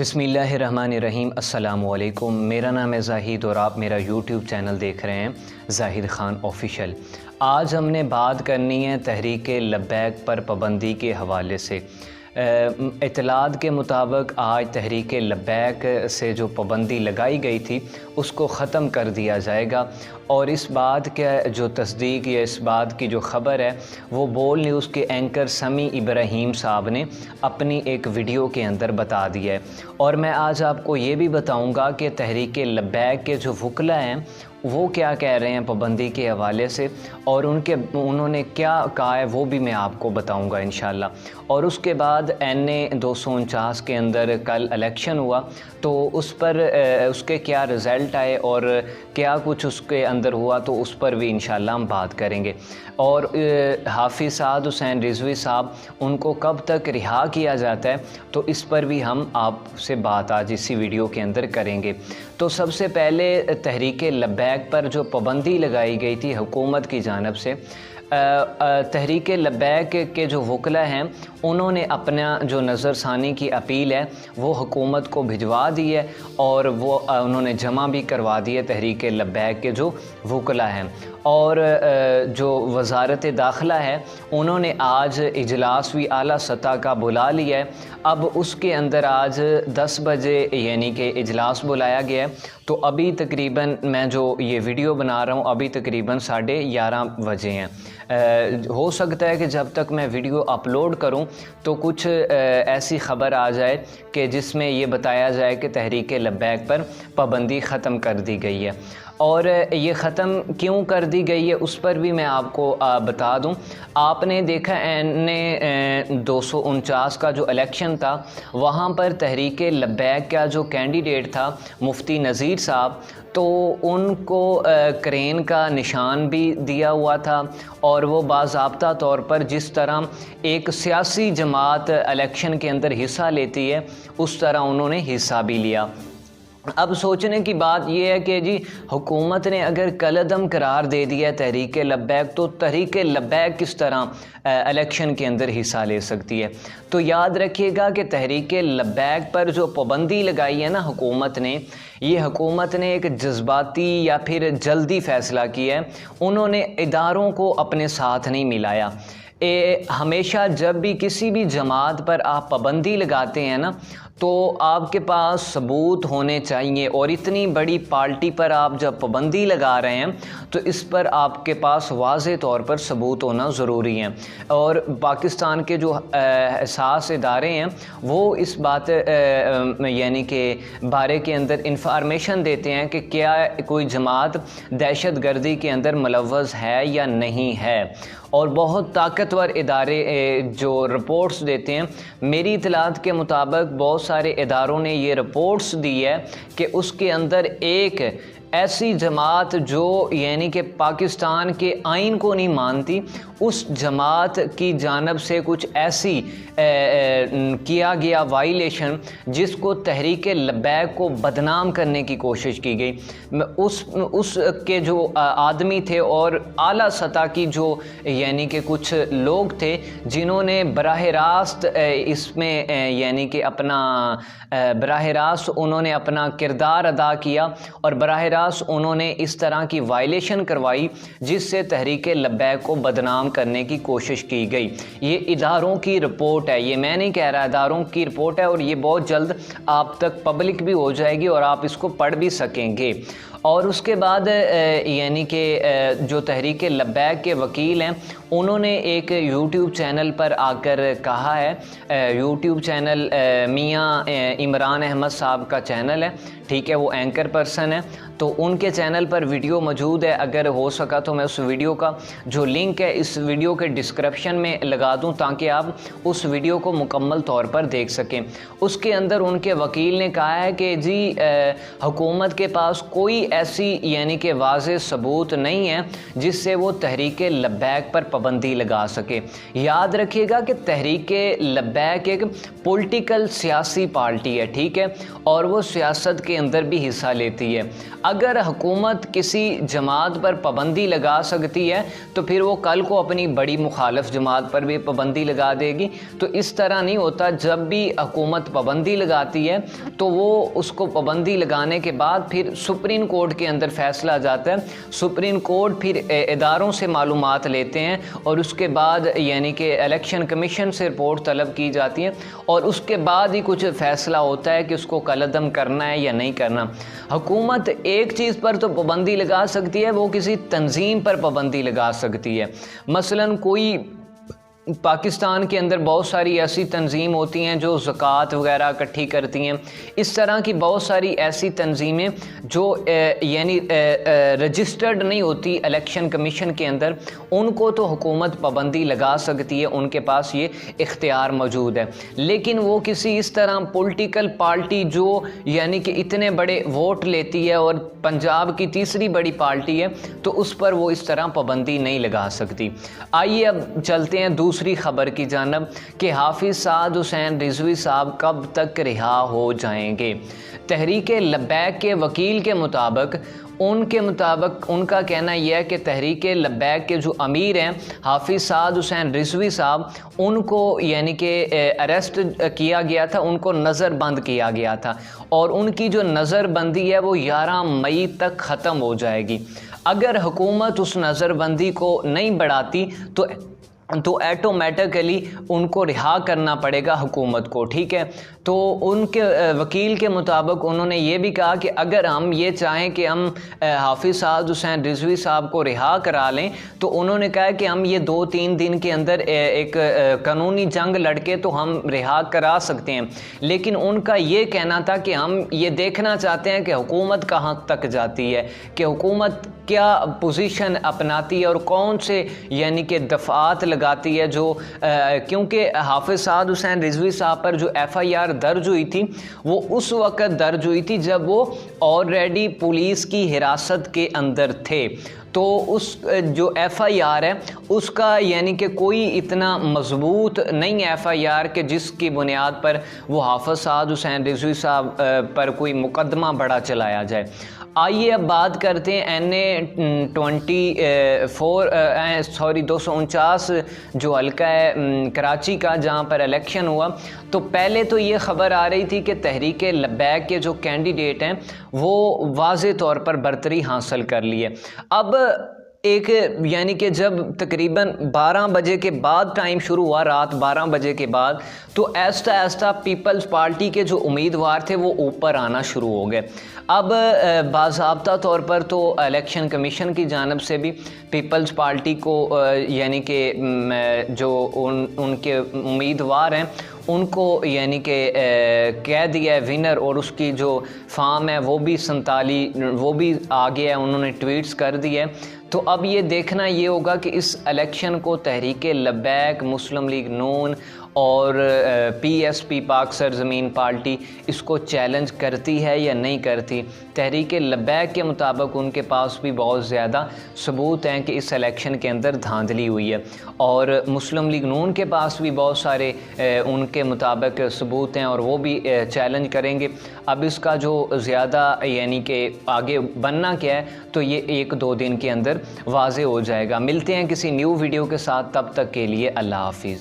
बिस्मिल्लाहिर्रहमानिर्रहीम। अस्सलामुअलैकुम। मेरा नाम है ज़ाहिद और आप मेरा यूट्यूब चैनल देख रहे हैं ज़ाहिद ख़ान ऑफ़िशियल। आज हमने बात करनी है तहरीक लब्बैक पर पाबंदी के हवाले से। इत्तलात के मुताबिक आज तहरीक लब्बैक से जो पाबंदी लगाई गई थी उसको ख़त्म कर दिया जाएगा और इस बात का जो तस्दीक या इस बात की जो ख़बर है वो बोल न्यूज़ के एंकर समी इब्राहीम साहब ने अपनी एक वीडियो के अंदर बता दिया है। और मैं आज आपको ये भी बताऊंगा कि तहरीक लब्बैक के जो वकला हैं वो क्या कह रहे हैं पाबंदी के हवाले से और उन्होंने क्या कहा है वो भी मैं आपको बताऊंगा इंशाल्लाह। और उसके बाद NA 249 के अंदर कल इलेक्शन हुआ तो उस पर उसके क्या रिज़ल्ट आए और क्या कुछ उसके अंदर हुआ तो उस पर भी इंशाल्लाह हम बात करेंगे। और हाफिज़ साद हुसैन रिजवी साहब उनको कब तक रिहा किया जाता है तो इस पर भी हम आपसे बात आज इसी वीडियो के अंदर करेंगे। तो सबसे पहले तहरीक लब्बैक पर जो पाबंदी लगाई गई थी हुकूमत की जानिब से, तहरीक लब्बैक के जो वकला हैं उन्होंने अपना जो नज़रसानी की अपील है वो हुकूमत को भिजवा दी है और वो उन्होंने जमा भी करवा दी है तहरीक लब्बैक के जो वकला हैं। और जो वज़ारत दाखिला है उन्होंने आज इजलास भी आला सतह का बुला लिया है। अब उसके अंदर आज 10 बजे यानी कि इजलास बुलाया गया है। तो अभी तकरीबन मैं जो ये वीडियो बना रहा हूँ अभी तकरीबन 11:30 बजे हैं। हो सकता है कि जब तक मैं वीडियो अपलोड करूं तो कुछ ऐसी ख़बर आ जाए कि जिसमें ये बताया जाए कि तहरीक लब्बैक पर पाबंदी ख़त्म कर दी गई है। और ये ख़त्म क्यों कर दी गई है उस पर भी मैं आपको बता दूं। आपने देखा NA 249 का जो इलेक्शन था वहाँ पर तहरीक लब्बैक का जो कैंडिडेट था मुफ्ती नज़ीर साहब, तो उनको क्रेन का निशान भी दिया हुआ था और वो बाज़ाब्ता तौर पर जिस तरह एक सियासी जमात इलेक्शन के अंदर हिस्सा लेती है उस तरह उन्होंने हिस्सा भी लिया। अब सोचने की बात यह है कि जी हुकूमत ने अगर कलअदम करार दे दिया है तहरीक लब्बैक तो तहरीक लब्बैक किस तरह इलेक्शन के अंदर हिस्सा ले सकती है। तो याद रखिएगा कि तहरीक लब्बैक पर जो पाबंदी लगाई है ना हुकूमत ने, ये हुकूमत ने एक जज्बाती या फिर जल्दी फ़ैसला किया है। उन्होंने इदारों को अपने साथ नहीं मिलाया। हमेशा जब भी किसी भी जमात पर आप पाबंदी लगाते हैं ना तो आपके पास सबूत होने चाहिए। और इतनी बड़ी पार्टी पर आप जब पाबंदी लगा रहे हैं तो इस पर आपके पास वाज़े तौर पर सबूत होना ज़रूरी है। और पाकिस्तान के जो हसास इदारे हैं वो इस बात यानी कि बारे के अंदर इंफॉर्मेशन देते हैं कि क्या कोई जमात दहशत गर्दी के अंदर मुलव्वज़ है या नहीं है। और बहुत ताकतवर इदारे जो रिपोर्ट्स देते हैं, मेरी इत्तलात के मुताबिक बहुत सारे इदारों ने ये रिपोर्ट्स दी है कि उसके अंदर एक ऐसी जमात जो यानी कि पाकिस्तान के आइन को नहीं मानती, उस जमात की जानब से कुछ ऐसी किया गया वायलेशन जिसको तहरीक लब्बैक को बदनाम करने की कोशिश की गई। उस के जो आदमी थे और आला सतह की जो यानी कि कुछ लोग थे जिन्होंने बराह रास्त इसमें यानी कि अपना बराह रास्त उन्होंने अपना किरदार अदा किया और बराह रास्त उन्होंने इस तरह की वायलेशन करवाई जिससे तहरीक लब्बैक को बदनाम करने की कोशिश की गई। ये इदारों की रिपोर्ट है, ये मैं नहीं कह रहा, इदारों की रिपोर्ट है और ये बहुत जल्द आप तक पब्लिक भी हो जाएगी और आप इसको पढ़ भी सकेंगे। और उसके बाद यानी कि जो तहरीक लब्बैक के वकील हैं उन्होंने एक यूट्यूब चैनल पर आकर कहा है, यूट्यूब चैनल मियाँ इमरान अहमद साहब का चैनल है, ठीक है, वो एंकर पर्सन है, तो उनके चैनल पर वीडियो मौजूद है। अगर हो सका तो मैं उस वीडियो का जो लिंक है इस वीडियो के डिस्क्रिप्शन में लगा दूं ताकि आप उस वीडियो को मुकम्मल तौर पर देख सकें। उसके अंदर उनके वकील ने कहा है कि जी हुकूमत के पास कोई ऐसी यानी कि वाज़ेह सबूत नहीं है जिससे वो तहरीक लब्बैक पर पाबंदी लगा सके। याद रखिएगा कि तहरीक लब्बैक एक पॉलिटिकल सियासी पार्टी है, ठीक है, और वो सियासत के अंदर भी हिस्सा लेती है। अगर हुकूमत किसी जमात पर पाबंदी लगा सकती है तो फिर वो कल को अपनी बड़ी मुखालिफ जमात पर भी पाबंदी लगा देगी। तो इस तरह नहीं होता। जब भी हुकूमत पाबंदी लगाती है तो वो उसको पाबंदी लगाने के बाद फिर सुप्रीम कोर्ट के अंदर फैसला आ जाता है। सुप्रीम कोर्ट फिर इदारों से मालूमात लेते हैं और उसके बाद यानी कि इलेक्शन कमीशन से रिपोर्ट तलब की जाती है और उसके बाद ही कुछ फ़ैसला होता है कि उसको कलअदम करना है या नहीं करना। हुकूमत एक चीज़ पर तो पाबंदी लगा सकती है, वो किसी तंजीम पर पाबंदी लगा सकती है। मसलन कोई पाकिस्तान के अंदर बहुत सारी ऐसी तंजीम होती हैं जो ज़कात वगैरह इकट्ठी करती हैं। इस तरह की बहुत सारी ऐसी तंजीमें जो यानी रजिस्टर्ड नहीं होती इलेक्शन कमीशन के अंदर, उनको तो हुकूमत पाबंदी लगा सकती है, उनके पास ये इख्तियार मौजूद है। लेकिन वो किसी इस तरह पॉलिटिकल पार्टी जो यानी कि इतने बड़े वोट लेती है और पंजाब की तीसरी बड़ी पार्टी है, तो उस पर वो इस तरह पाबंदी नहीं लगा सकती। आइए अब चलते हैं दूसरी खबर की जानब कि हाफिज़ साद हुसैन रिजवी साहब कब तक रिहा हो जाएंगे। तहरीक लब्बैक के वकील के मुताबिक उनका कहना यह है कि तहरीक लब्बैक के जो अमीर हैं हाफिज़ साद हुसैन रिजवी साहब, उनको यानी कि अरेस्ट किया गया था, उनको नज़रबंद किया गया था और उनकी जो नज़रबंदी है वो 11 मई तक ख़त्म हो जाएगी। अगर हुकूमत उस नज़रबंदी को नहीं बढ़ाती तो ऐटोमेटिकली उनको रिहा करना पड़ेगा हुकूमत को, ठीक है। तो उनके वकील के मुताबिक उन्होंने ये भी कहा कि अगर हम ये चाहें कि हम हाफिज़ साद हुसैन रिजवी साहब को रिहा करा लें तो उन्होंने कहा कि हम ये 2-3 दिन के अंदर एक कानूनी जंग लड़के तो हम रिहा करा सकते हैं। लेकिन उनका ये कहना था कि हम ये देखना चाहते हैं कि हुकूमत कहाँ तक जाती है, कि हुकूमत क्या पोजीशन अपनाती है और कौन से यानी कि दफ़ात लगाती है जो क्योंकि हाफिज़ साद हुसैन रिजवी साहब पर जो FIR दर्ज हुई थी वो उस वक़्त दर्ज हुई थी जब वो ऑलरेडी पुलिस की हिरासत के अंदर थे। तो उस जो FIR है उसका यानी कि कोई इतना मजबूत नहीं है FIR के जिसकी बुनियाद पर वो हाफिज़ साद हुसैन रिजवी साहब पर कोई मुकदमा बड़ा चलाया जाए। आइए अब बात करते हैं NA 249 जो हल्का है कराची का, जहां पर इलेक्शन हुआ। तो पहले तो ये ख़बर आ रही थी कि तहरीक लब्बैक के जो कैंडिडेट हैं वो वाज़े तौर पर बरतरी हासिल कर लिए। अब एक यानी कि जब तकरीबन 12 बजे के बाद टाइम शुरू हुआ, रात 12 बजे के बाद, तो आहिस्ता आहिस्ता पीपल्स पार्टी के जो उम्मीदवार थे वो ऊपर आना शुरू हो गए। अब बाज़ाब्ता तौर पर तो इलेक्शन कमीशन की जानिब से भी पीपल्स पार्टी को यानी कि जो उनके उम्मीदवार हैं उनको यानी कि कह दिया है विनर, और उसकी जो फार्म है वो भी 47 वो भी आ गया है, उन्होंने ट्वीट्स कर दिए। तो अब ये देखना ये होगा कि इस इलेक्शन को तहरीक लब्बैक, मुस्लिम लीग नून और PSP पाक सरज़मीन पार्टी इसको चैलेंज करती है या नहीं करती। तहरीक लब्बैक के मुताबिक उनके पास भी बहुत ज़्यादा सबूत हैं कि इस इलेक्शन के अंदर धांधली हुई है, और मुस्लिम लीग नून के पास भी बहुत सारे उनके मुताबिक सबूत हैं और वो भी चैलेंज करेंगे। अब इसका जो ज़्यादा यानी कि आगे बनना क्या है तो ये 1-2 दिन के अंदर वाज़े हो जाएगा। मिलते हैं किसी न्यू वीडियो के साथ, तब तक के लिए अल्लाह हाफिज़।